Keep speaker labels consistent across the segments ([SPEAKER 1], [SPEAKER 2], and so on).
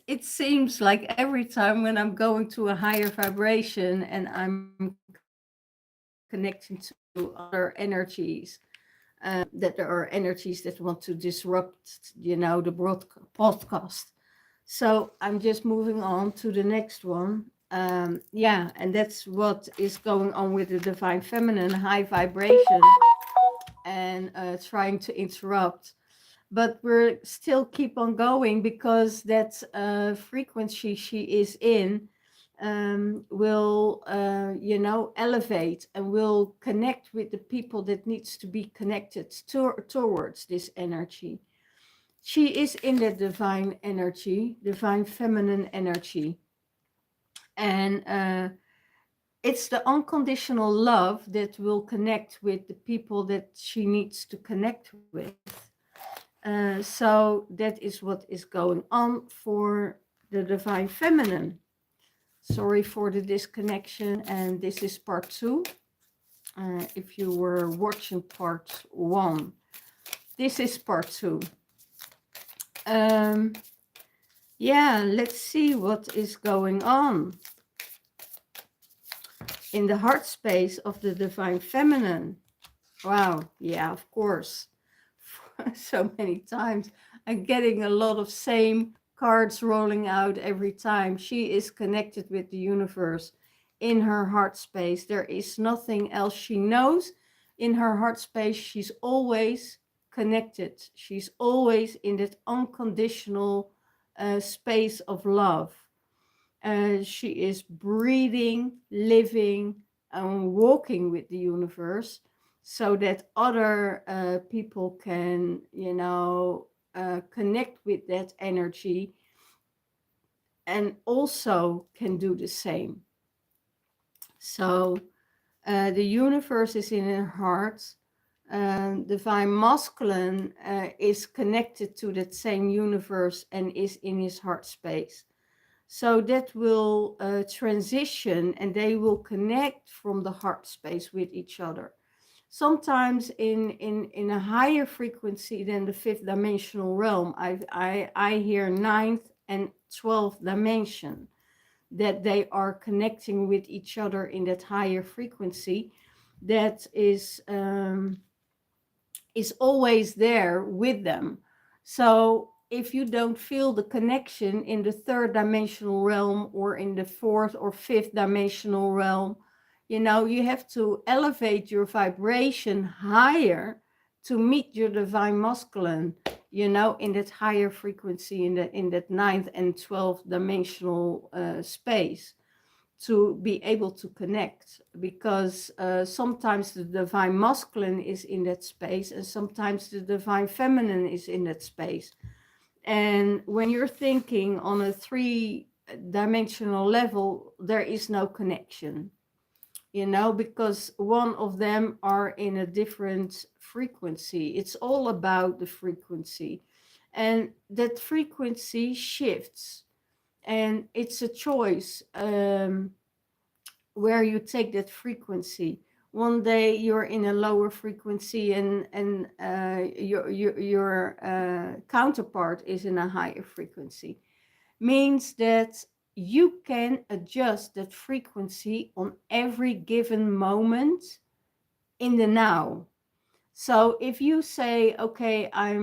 [SPEAKER 1] it seems like every time when I'm going to a higher vibration and I'm connecting to other energies, that there are energies that want to disrupt, the podcast. So I'm just moving on to the next one. Yeah, and that's what is going on with the divine feminine, high vibration, and trying to interrupt. But we're still keep on going because that frequency she is in will, elevate and will connect with the people that needs to be connected towards this energy. She is in the divine energy, divine feminine energy. And it's the unconditional love that will connect with the people that she needs to connect with. So that is what is going on for the divine feminine. Sorry for the disconnection, and this is part 2. If you were watching part 1, this is part 2. Yeah, let's see what is going on in the heart space of the divine feminine. Wow, yeah, of course. So many times I'm getting a lot of same cards rolling out every time. She is connected with the universe in her heart space. There is nothing else she knows. In her heart space, she's always connected. She's always in that unconditional space of love. She is breathing, living, and walking with the universe, so that other people can, connect with that energy and also can do the same. So the universe is in her heart. Divine masculine is connected to that same universe and is in his heart space. So that will transition and they will connect from the heart space with each other. Sometimes in a higher frequency than the 5th dimensional realm, I hear 9th and 12th dimension, that they are connecting with each other in that higher frequency that is always there with them. So if you don't feel the connection in the 3rd dimensional realm or in the 4th or 5th dimensional realm, you have to elevate your vibration higher to meet your divine masculine, in that higher frequency, in that 9th and 12th dimensional space, to be able to connect, because sometimes the divine masculine is in that space and sometimes the divine feminine is in that space. And when you're thinking on a 3-dimensional level, there is no connection, because one of them are in a different frequency. It's all about the frequency, and that frequency shifts, and it's a choice where you take that frequency. One day you're in a lower frequency, and your counterpart is in a higher frequency. Means that you can adjust that frequency on every given moment in the now. So if you say, okay, I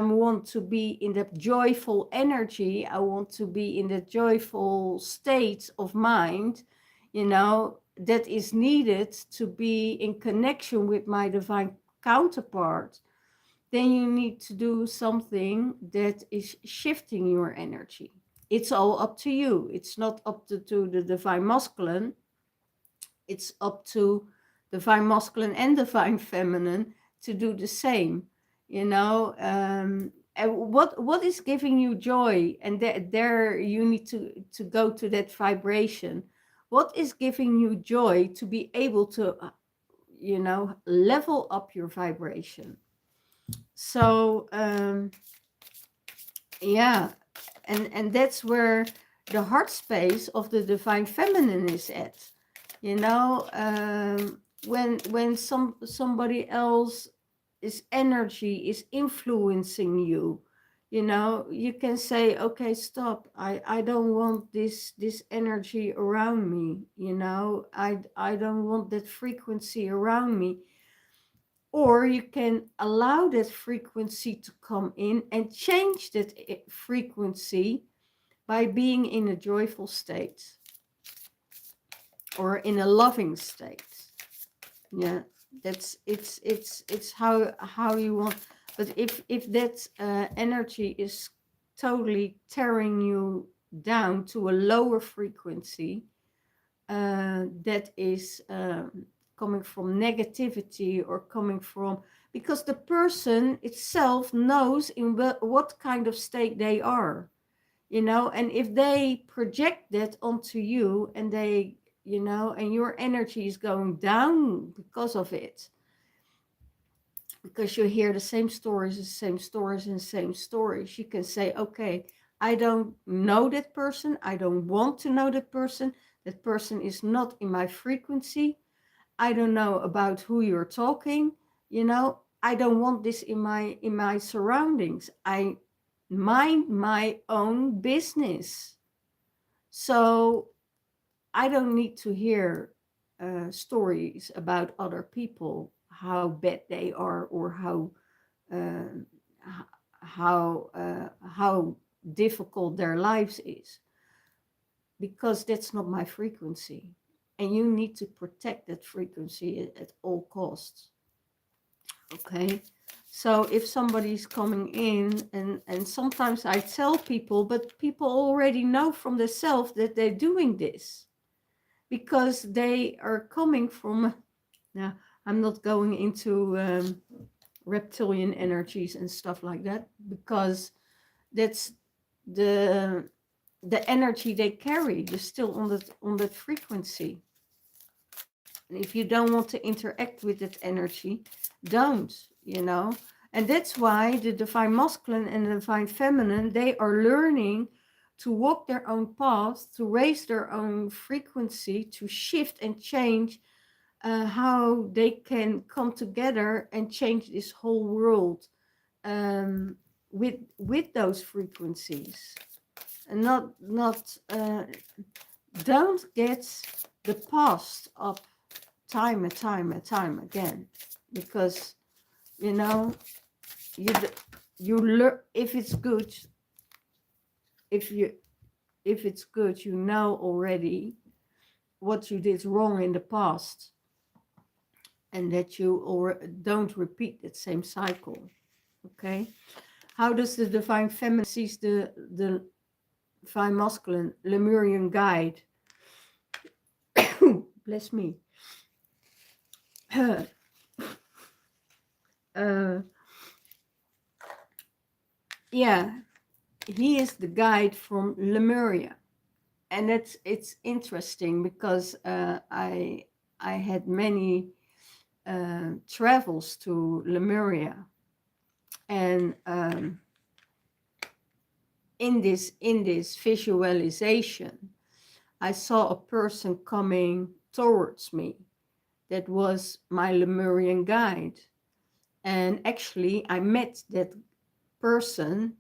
[SPEAKER 1] want to be in that joyful energy, I want to be in that joyful state of mind, that is needed to be in connection with my divine counterpart, then you need to do something that is shifting your energy. It's all up to you. It's not up to the divine masculine. It's up to divine masculine and divine feminine to do the same, and what is giving you joy, and there you need to go to that vibration. What is giving you joy to be able to level up your vibration? So yeah, and that's where the heart space of the divine feminine is at. When somebody else's energy is influencing you, You know, you can say, okay, stop. I don't want this energy around me. You know, I don't want that frequency around me. Or you can allow that frequency to come in and change that frequency by being in a joyful state or in a loving state. Yeah, that's it's how you want. But if that energy is totally tearing you down to a lower frequency, that is coming from negativity or coming from, because the person itself knows in what kind of state they are, you know, and if they project that onto you and they, you know, and your energy is going down because of it, because you hear the same stories, the same stories, and the same stories, you can say, okay, I don't know that person. I don't want to know that person. That person is not in my frequency. I don't know about who you're talking. You know, I don't want this in my surroundings. I mind my own business. So I don't need to hear stories about other people, how bad they are, or uh, how difficult their lives is, because that's not my frequency, and you need to protect that frequency at all costs. Okay, so if somebody's coming in, and sometimes I tell people, but people already know from themselves that they're doing this because they are coming from, now I'm not going into reptilian energies and stuff like that, because that's the energy they carry. They're still on that frequency. And if you don't want to interact with that energy, don't, you know. And that's why the divine masculine and the divine feminine, they are learning to walk their own path, to raise their own frequency, to shift and change how they can come together and change this whole world with those frequencies. And don't get the past up time and time again, because you know, you learn. If it's good, if it's good, you know already what you did wrong in the past, and that you or don't repeat that same cycle. Okay, how does the divine feminine sees the divine masculine Lemurian guide? Bless me. Yeah, he is the guide from Lemuria, and it's interesting because I had many travels to Lemuria, and in this visualization, I saw a person coming towards me that was my Lemurian guide, and actually I met that person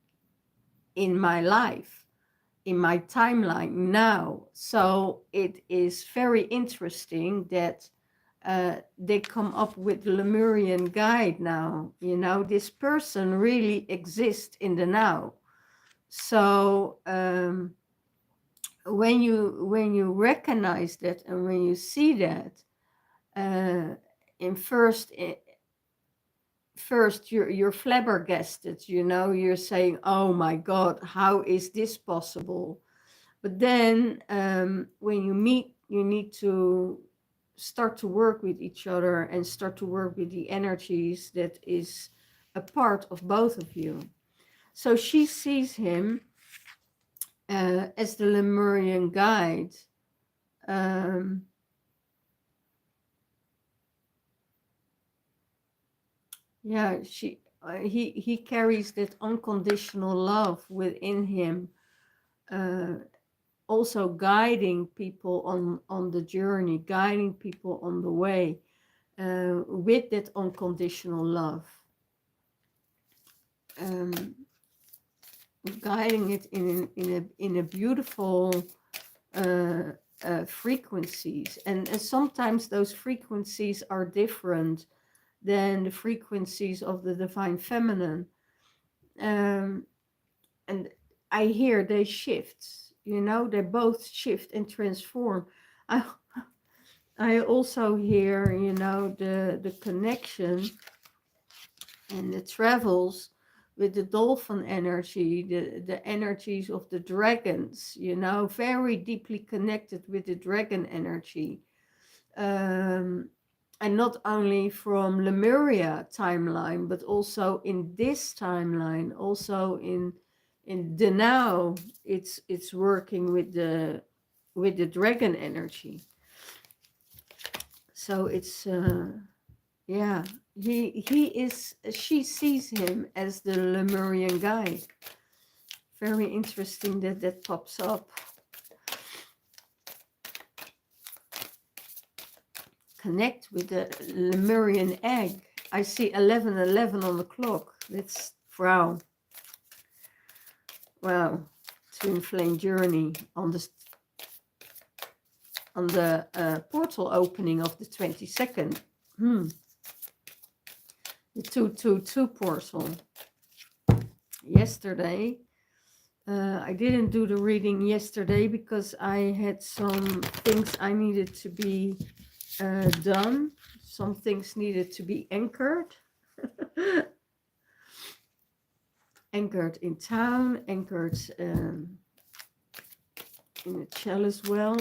[SPEAKER 1] in my life, in my timeline now. So it is very interesting that they come up with the Lemurian guide now. You know, this person really exists in the now. So when you recognize that, and when you see that, in first you're flabbergasted. You know, you're saying, oh my God, how is this possible? But then when you meet, you need to start to work with each other and start to work with the energies that is a part of both of you. So she sees him as the Lemurian guide. Yeah, he carries that unconditional love within him, also guiding people on the journey, guiding people on the way, with that unconditional love. guiding it in a beautiful uh, frequencies, and sometimes those frequencies are different than the frequencies of the divine feminine, um, and I hear they shift. They both shift and transform. I I also hear the connection and the travels with the dolphin energy, the energies of the dragons, very deeply connected with the dragon energy. Um, and not only from Lemuria timeline, but also in this timeline, also in the now, it's working with the dragon energy. So it's yeah, he is. She sees him as the Lemurian guy. Very interesting that that pops up. Connect with the Lemurian egg. I see 11:11 on the clock. That's wow. Wow. Twin flame journey on the portal opening of the 22nd. The 222 portal. Yesterday. I didn't do the reading yesterday because I had some things I needed to be done. Some things needed to be anchored. Anchored in town, anchored in the shell as well.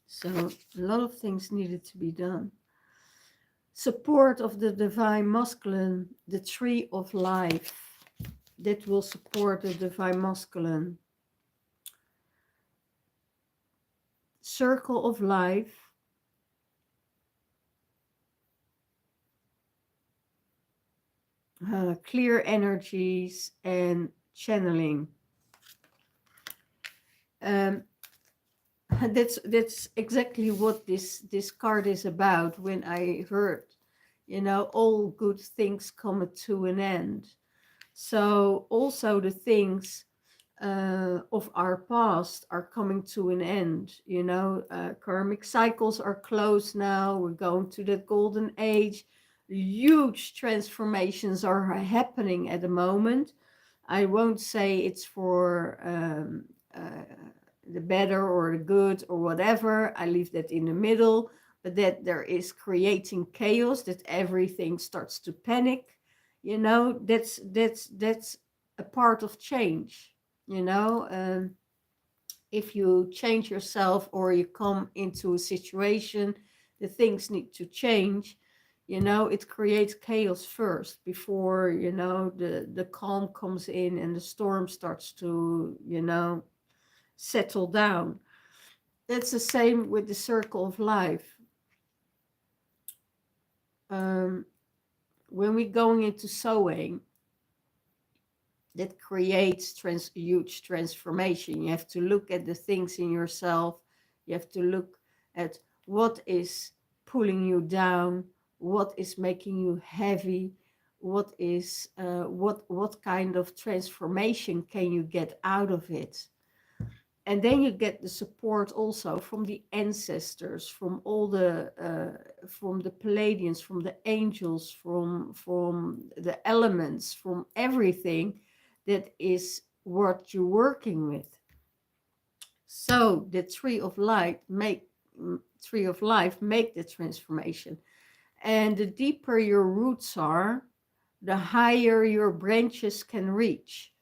[SPEAKER 1] So a lot of things needed to be done. Support of the divine masculine, the tree of life. That will support the divine masculine. Circle of life. Clear energies and channeling. That's exactly what this card is about. When I heard, all good things come to an end. So also the things of our past are coming to an end. Karmic cycles are closed now. We're going to the golden age. Huge transformations are happening at the moment. I won't say it's for the better or the good or whatever. I leave that in the middle, but that there is creating chaos, that everything starts to panic. That's a part of change. If you change yourself or you come into a situation, the things need to change. It creates chaos first before the calm comes in and the storm starts to settle down. That's the same with the circle of life. When we're going into sowing, that creates huge transformation. You have to look at the things in yourself. You have to look at what is pulling you down, what is making you heavy, what kind of transformation can you get out of it. And then you get the support also from the ancestors, from all from the Palladians, from the angels, from the elements, from everything that is what you're working with. So the tree of life make the transformation. And the deeper your roots are, the higher your branches can reach.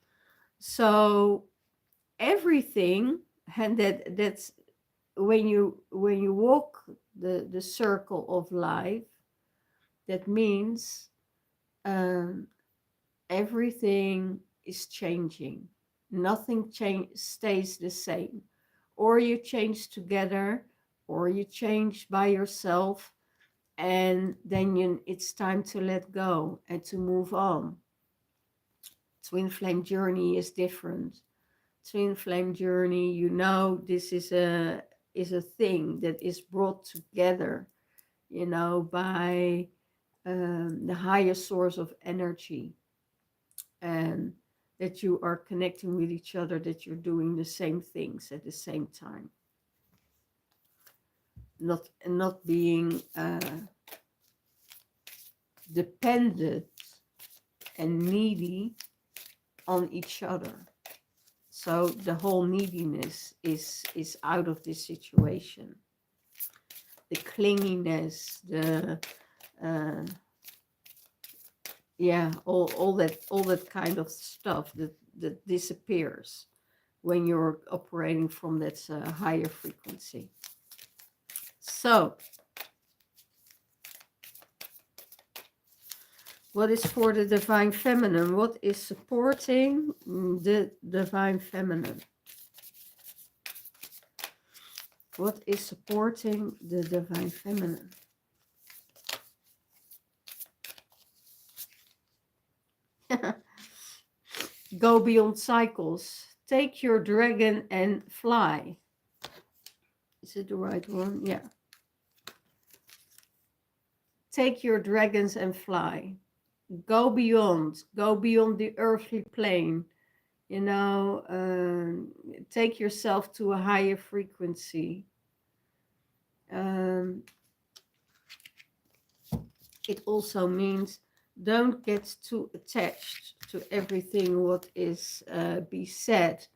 [SPEAKER 1] So everything, and that's when you walk the circle of life, that means everything is changing. Nothing stays the same. Or you change together, or you change by yourself, and then it's time to let go and to move on. Twin flame journey is different. Twin flame journey, this is a thing that is brought together, by the higher source of energy, and that you are connecting with each other, that you're doing the same things at the same time. Not being dependent and needy on each other. So the whole neediness is out of this situation. The clinginess, the all that kind of stuff that disappears when you're operating from that higher frequency. So what is for the divine feminine? What is supporting the divine feminine? What is supporting the divine feminine? Go beyond cycles. Take your dragon and fly. Is it the right one? Yeah. Take your dragons and fly. Go beyond the earthly plane. You know, take yourself to a higher frequency. It also means don't get too attached to everything what is be said.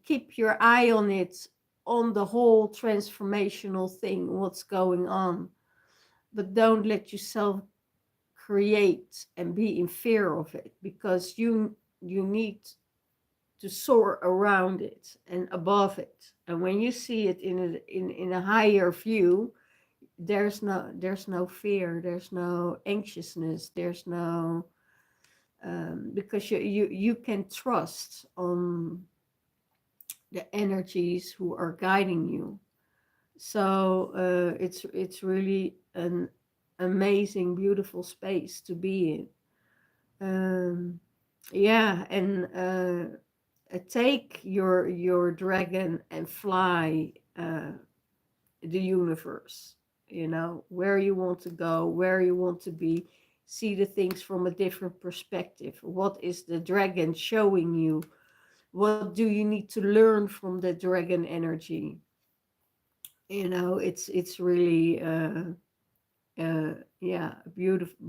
[SPEAKER 1] Keep your eye on it, on the whole transformational thing, what's going on. But don't let yourself create and be in fear of it, because you need to soar around it and above it. And when you see it in a higher view, there's no fear, there's no anxiousness, there's no because you can trust on the energies who are guiding you. So it's really an amazing, beautiful space to be in. Yeah, and take your dragon and fly the universe. You know, where you want to go, where you want to be. See the things from a different perspective. What is the dragon showing you? What do you need to learn from the dragon energy? You know, it's really yeah, a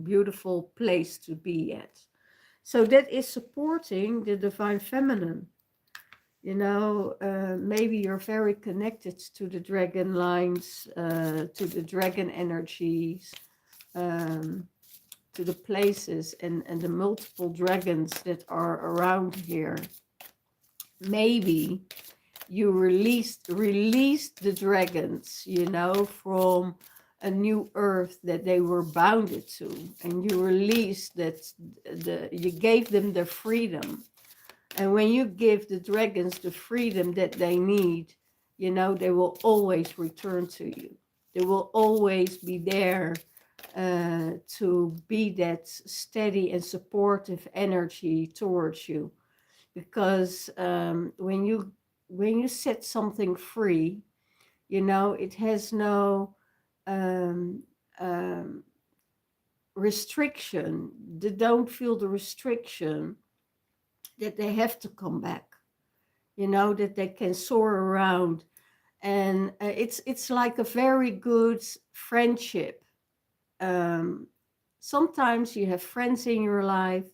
[SPEAKER 1] beautiful place to be at. So that is supporting the divine feminine. You know, maybe you're very connected to the dragon lines, to the dragon energies, to the places and the multiple dragons that are around here. Maybe you released the dragons, you know, from a new earth that they were bounded to, and you released that, you gave them the freedom. And when you give the dragons the freedom that they need, you know, they will always return to you. They will always be there to be that steady and supportive energy towards you. Because when you set something free, you know, it has no restriction. They don't feel the restriction that they have to come back, you know, that they can soar around. And it's like a very good friendship. Sometimes you have friends in your life,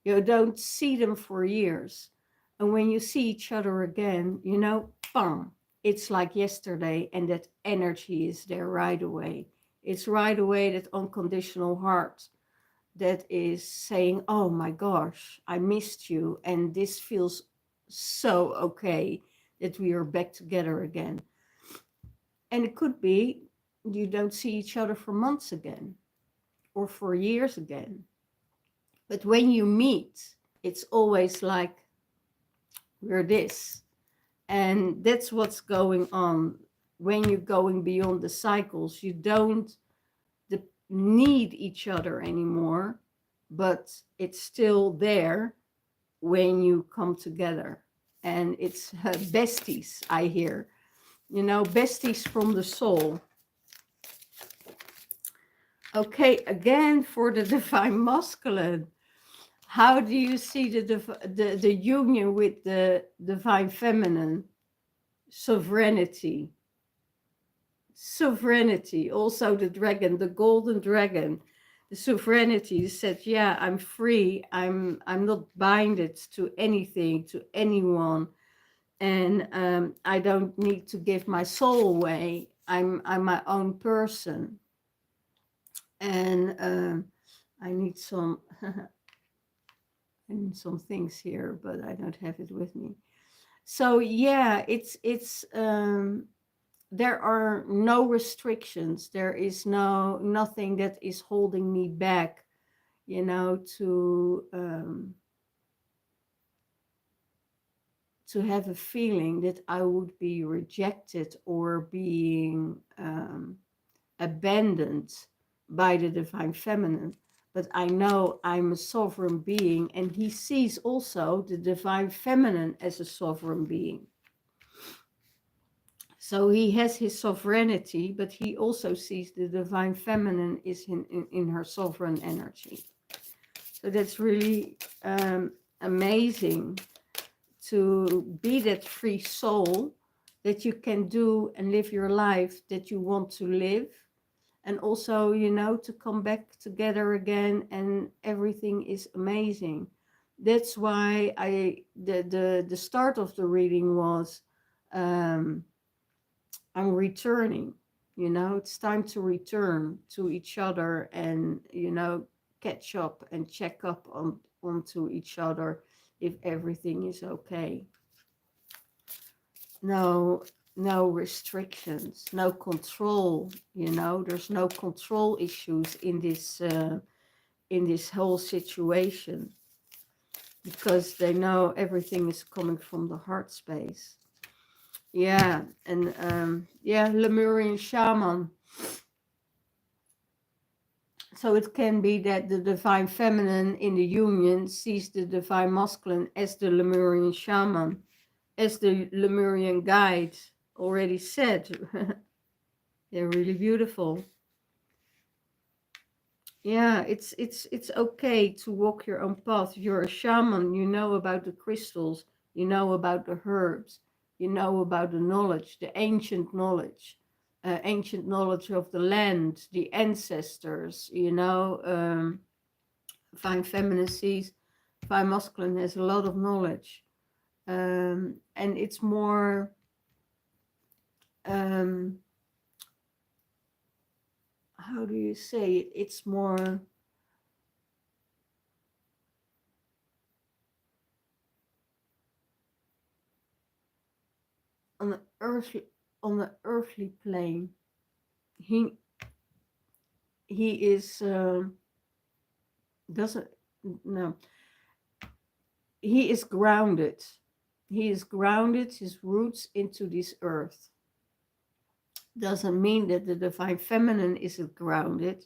[SPEAKER 1] you don't see them for years, and when you see each other again, you know, bam, it's like yesterday, and that energy is there right away. It's right away that unconditional heart that is saying, oh my gosh, I missed you, and this feels so okay that we are back together again. And it could be you don't see each other for months again or for years again. But when you meet, it's always like, we're this. And that's what's going on. When you're going beyond the cycles, you don't need each other anymore, but it's still there when you come together. And it's besties, I hear. You know, besties from the soul. Okay, again for the divine masculine. how do you see the union with the divine feminine? Sovereignty. Sovereignty. Also the dragon, the golden dragon. The sovereignty said, yeah, I'm free. I'm not binded to anything, to anyone. And I don't need to give my soul away. I'm my own person. And I need some I need some things here, but I don't have it with me. So yeah, it's there are no restrictions. There is nothing that is holding me back, to have a feeling that I would be rejected or being abandoned by the divine feminine. But I know I'm a sovereign being, and he sees also the divine feminine as a sovereign being. So he has his sovereignty, but he also sees the divine feminine is in her sovereign energy. So that's really amazing to be that free soul that you can do and live your life that you want to live. And also, to come back together again, and everything is amazing. That's why the start of the reading was, I'm returning. It's time to return to each other and, catch up and check up onto each other if everything is okay. No restrictions, no control. There's no control issues in this whole situation, because they know everything is coming from the heart space. Yeah. And Lemurian shaman. So it can be that the divine feminine in the union sees the divine masculine as the Lemurian shaman, as the Lemurian guide already said. They're really beautiful. Yeah, it's okay to walk your own path. You're a shaman, you know about the crystals, you know about the herbs, you know about the knowledge, the ancient knowledge of the land, the ancestors, Divine feminine sees, divine masculine has a lot of knowledge. And it's more, how do you say it? It's more on the earthly plane. He is doesn't no. He is grounded. He is grounded, his roots into this earth. Doesn't mean that the divine feminine isn't grounded,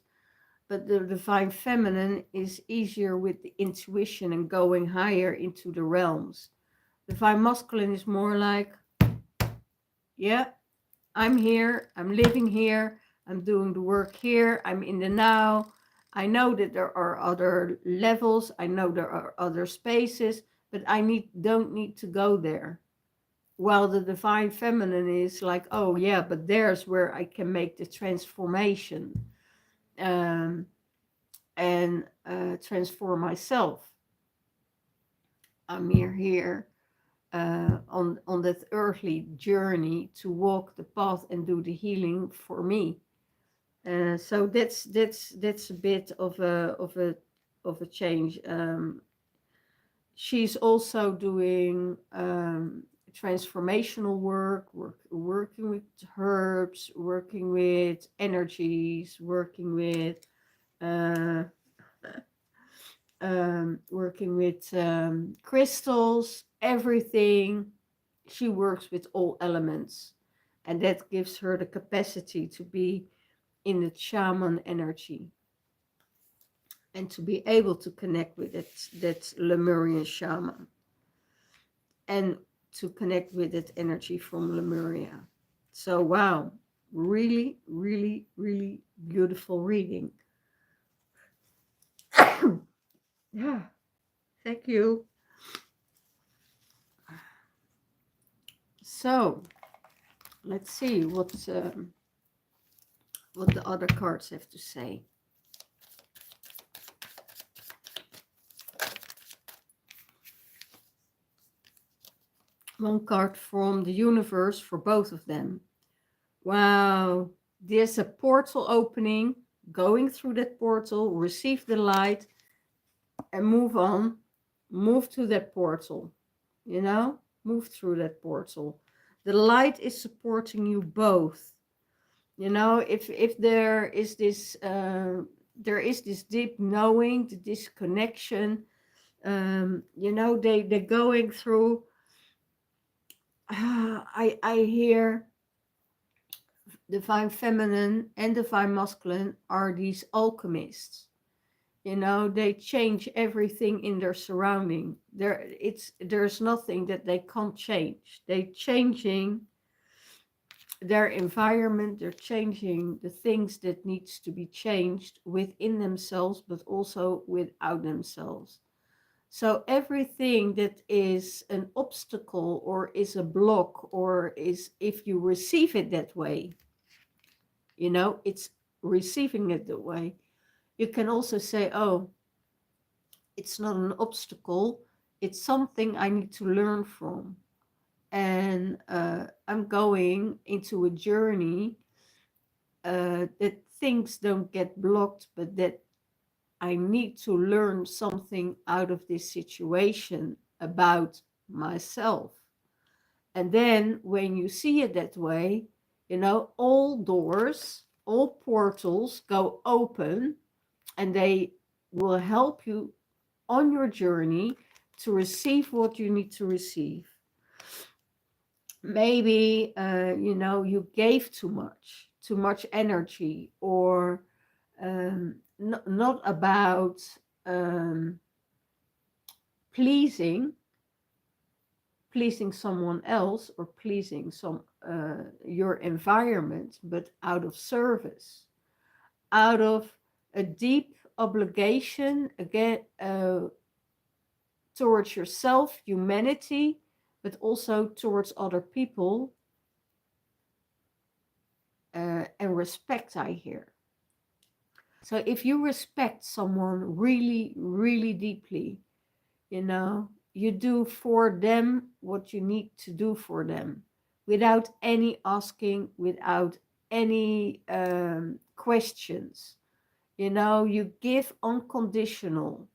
[SPEAKER 1] but the divine feminine is easier with the intuition and going higher into the realms. Divine masculine is more like, yeah, I'm here, I'm living here, I'm doing the work here, I'm in the now. I know that there are other levels, I know there are other spaces, but I don't need to go there. While the divine feminine is like, oh yeah, but there's where I can make the transformation and transform myself. I'm here on that earthly journey to walk the path and do the healing for me. So that's a bit of a change. She's also doing transformational working with herbs, working with energies, working with crystals, everything. She works with all elements, and that gives her the capacity to be in the shaman energy and to be able to connect with that Lemurian shaman and to connect with that energy from Lemuria. So wow, really, really, really beautiful reading. Yeah. Thank you. So let's see what the other cards have to say. One card from the universe for both of them. Wow, there's a portal opening. Going through that portal, receive the light, and move on. Move to that portal. You know, move through that portal. The light is supporting you both. You know, if there is this deep knowing, this connection. You know, they're going through. I hear divine feminine and divine masculine are these alchemists. You know, they change everything in their surrounding. There's nothing that they can't change. They're changing their environment, they're changing the things that needs to be changed within themselves, but also without themselves. So everything that is an obstacle or is a block, or is, if you receive it that way, you know, it's receiving it that way. You can also say, oh, it's not an obstacle, it's something I need to learn from. And I'm going into a journey that things don't get blocked, but that I need to learn something out of this situation about myself. And then when you see it that way, you know, all doors, all portals go open, and they will help you on your journey to receive what you need to receive. Maybe, you know, you gave too much energy, or not about um, pleasing someone else, or pleasing your environment, but out of service, out of a deep obligation, again, towards yourself, humanity, but also towards other people, and respect, I hear. So if you respect someone really, really deeply, you know, you do for them what you need to do for them, without any asking, without any questions. You know, you give unconditional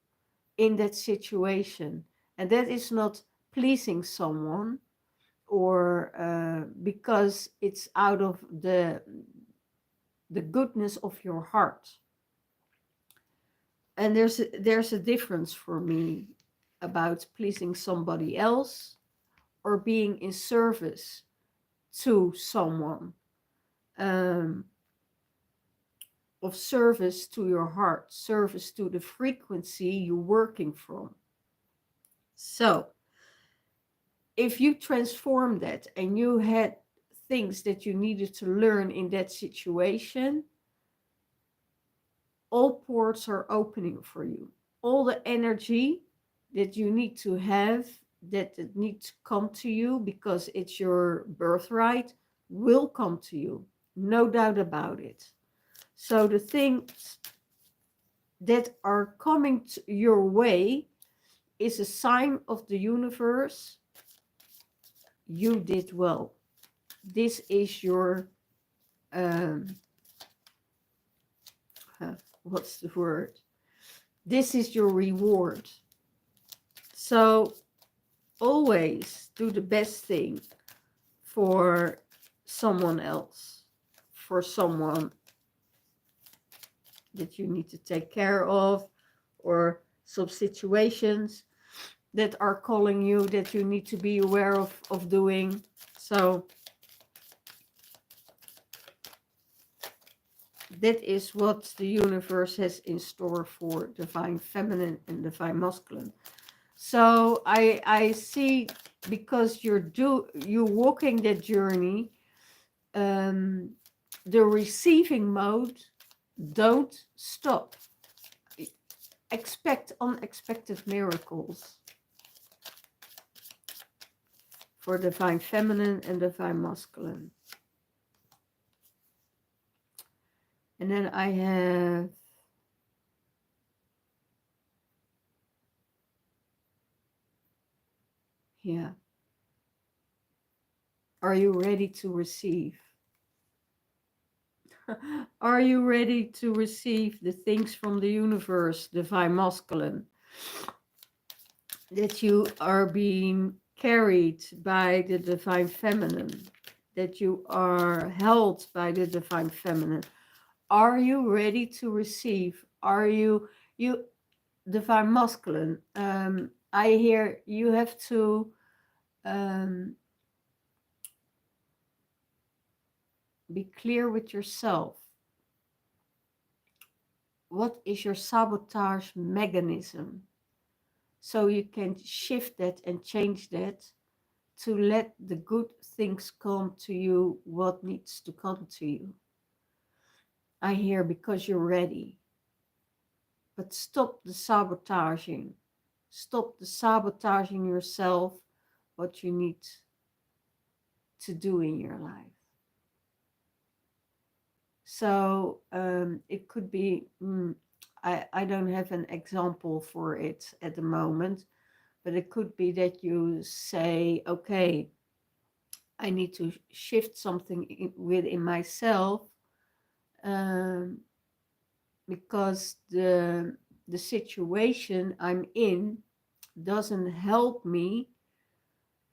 [SPEAKER 1] in that situation. And that is not pleasing someone, or because it's out of the goodness of your heart. And there's a difference for me about pleasing somebody else, or being in service to someone, um, of service to your heart, service to the frequency you're working from. So if you transform that, and you had things that you needed to learn in that situation, all ports are opening for you. All the energy that you need to have, that it needs to come to you because it's your birthright, will come to you. No doubt about it. So the things that are coming your way is a sign of the universe. You did well. This is your, what's the word? This is your reward. So always do the best thing for someone else, for someone that you need to take care of, or some situations that are calling you that you need to be aware of doing. So that is what the universe has in store for divine feminine and divine masculine. So I see, because you're walking that journey, the receiving mode, don't stop. expect unexpected miracles for divine feminine and divine masculine. And then I have yeah. Are you ready to receive? Are you ready to receive the things from the universe, divine masculine? That you are being carried by the divine feminine, that you are held by the divine feminine. Are you ready to receive? Are you divine masculine? I hear you have to be clear with yourself. What is your sabotage mechanism? So you can shift that and change that to let the good things come to you, what needs to come to you. I hear because you're ready. But stop the sabotaging. Stop the sabotaging yourself, what you need to do in your life. So it could be, I don't have an example for it at the moment, but it could be that you say, okay, I need to shift something within myself because the situation I'm in doesn't help me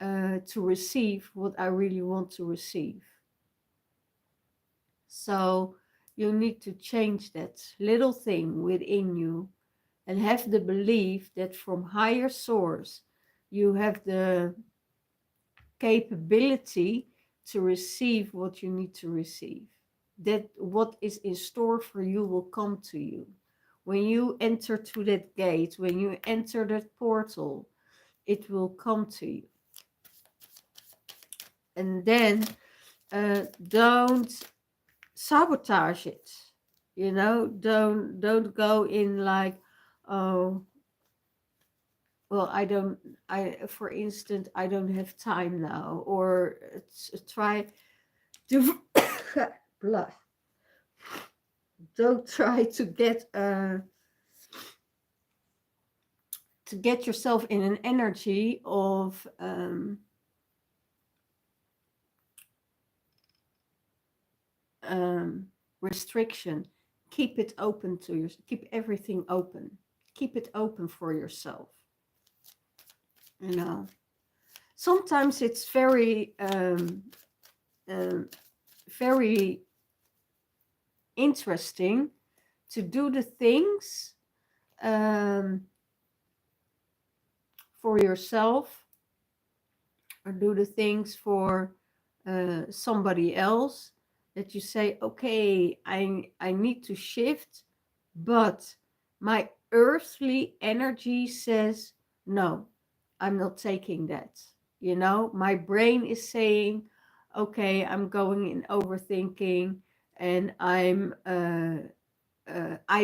[SPEAKER 1] to receive what I really want to receive. So you need to change that little thing within you and have the belief that from higher source you have the capability to receive what you need to receive. That what is in store for you will come to you. When you enter through that gate, when you enter that portal, it will come to you. And then don't sabotage it. You know, don't go in like, oh, well, for instance, I don't have time now, or try to blah. Don't try to get yourself in an energy of restriction. Keep it open to you. Keep everything open. Keep it open for yourself. You know, sometimes it's very very interesting to do the things for yourself, or do the things for somebody else, that you say, okay, I need to shift, but my earthly energy says, no, I'm not taking that. You know, my brain is saying, okay, I'm going in overthinking, and I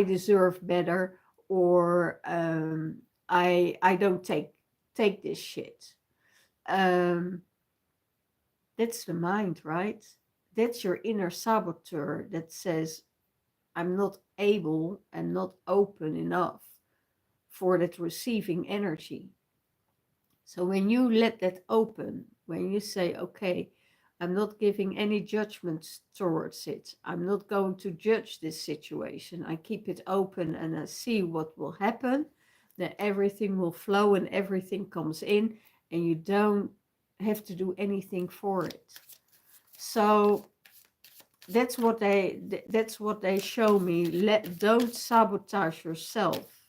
[SPEAKER 1] deserve better, or I don't take this shit. That's the mind, right? That's your inner saboteur that says, I'm not able and not open enough for that receiving energy. So when you let that open, when you say, okay, I'm not giving any judgments towards it, I'm not going to judge this situation, I keep it open and I see what will happen, then everything will flow and everything comes in, and you don't have to do anything for it. So that's what they show me. Don't sabotage yourself.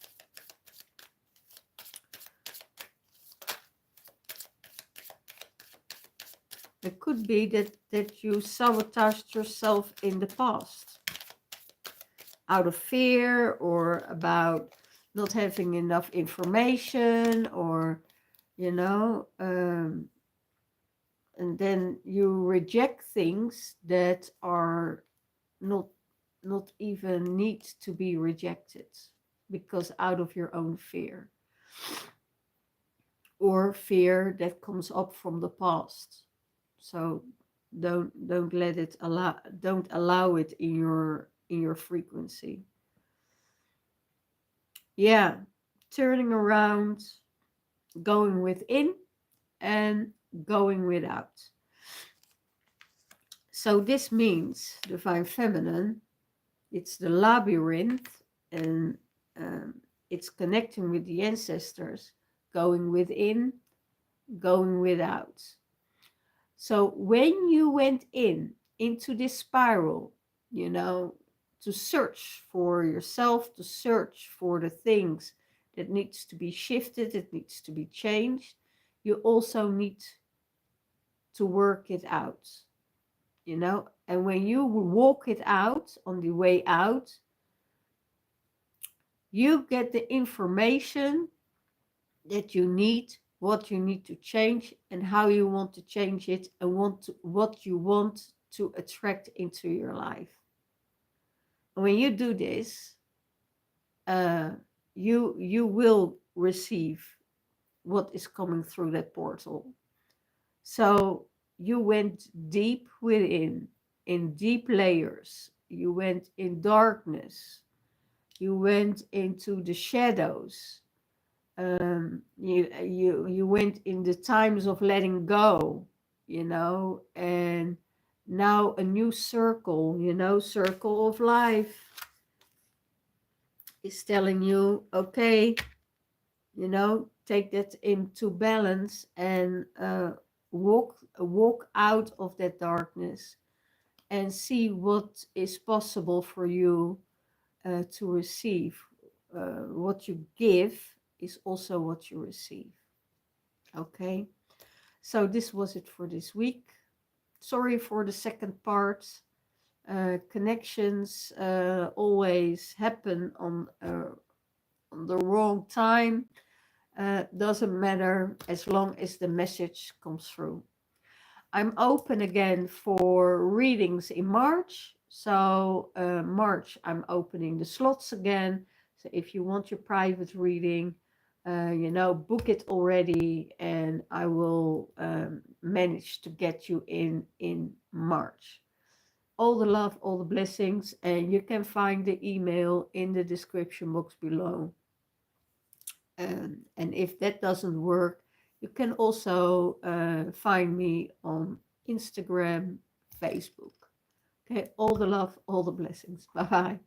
[SPEAKER 1] It could be that you sabotaged yourself in the past out of fear, or about not having enough information, or you know, and then you reject things that are not even need to be rejected. because out of your own fear, or fear that comes up from the past. So don't let it allow, don't allow it in your frequency. Yeah, turning around, going within and going without. So this means divine feminine, it's the labyrinth, and um, it's connecting with the ancestors, going within, going without. So when you went into this spiral, you know, to search for yourself, to search for the things that needs to be shifted, it needs to be changed, you also need to work it out, you know. And when you walk it out on the way out, you get the information that you need, what you need to change, and how you want to change it, and what you want to attract into your life. And when you do this, uh, you will receive what is coming through that portal. So you went deep within, in deep layers. You went in darkness. You went into the shadows. You went in the times of letting go, you know, and now a new circle, you know, circle of life is telling you, okay, you know, take that into balance and walk out of that darkness and see what is possible for you to receive. What you give is also what you receive. Okay, so this was it for this week. Sorry for the second part. Connections always happen on the wrong time. Doesn't matter as long as the message comes through. I'm open again for readings in March. So March, I'm opening the slots again. So if you want your private reading, you know, book it already, and I will manage to get you in March. All the love, all the blessings, and you can find the email in the description box below. And if that doesn't work, you can also find me on Instagram, Facebook. Okay, all the love, all the blessings. Bye bye.